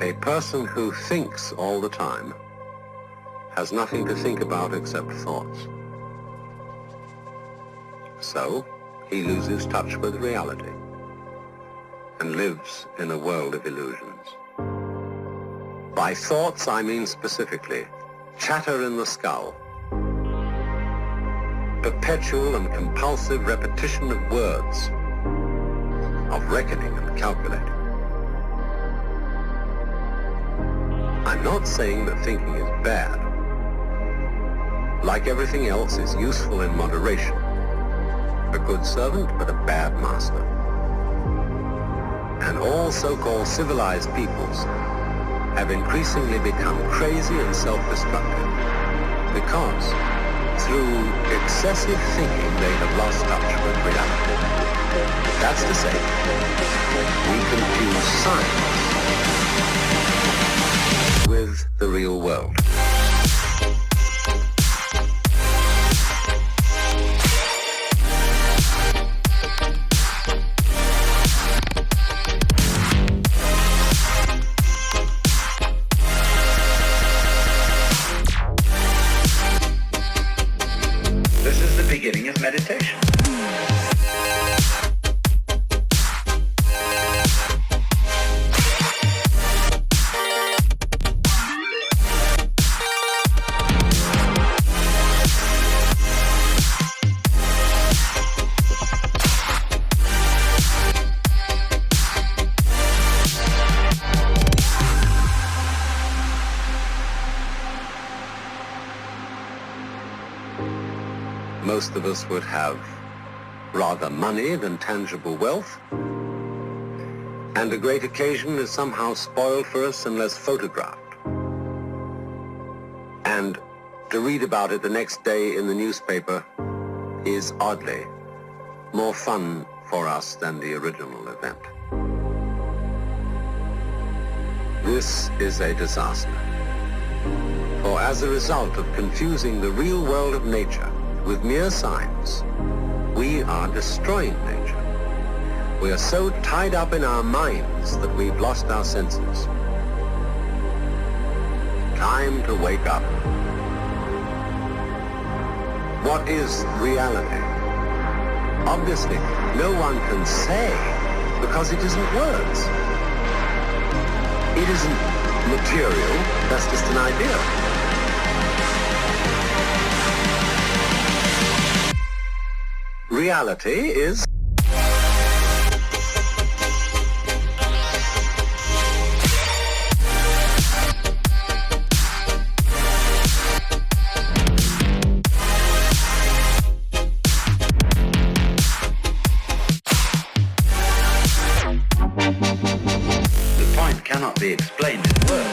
A person who thinks all the time has nothing to think about except thoughts. So, he loses touch with reality and lives in a world of illusions. By thoughts, I mean specifically chatter in the skull, perpetual and compulsive repetition of words, of reckoning and calculating. I'm not saying that thinking is bad. Like everything else, it's useful in moderation. A good servant, but a bad master. And all so-called civilized peoples have increasingly become crazy and self-destructive because through excessive thinking they have lost touch with reality. That's to say, we confuse science with the real world. This is the beginning of meditation. Most of us would have rather money than tangible wealth, and a great occasion is somehow spoiled for us unless photographed. And to read about it the next day in the newspaper is oddly more fun for us than the original event. This is a disaster. For as a result of confusing the real world of nature with mere signs, we are destroying nature. We are so tied up in our minds that we've lost our senses. Time to wake up. What is reality? Obviously, no one can say because it isn't words. It isn't material, that's just an idea. Reality is the point cannot be explained in words.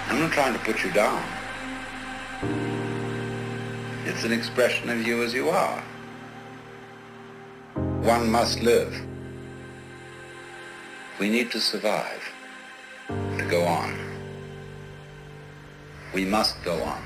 I'm not trying to put you down. It's an expression of you as you are. One must live. We need to survive, to go on. We must go on.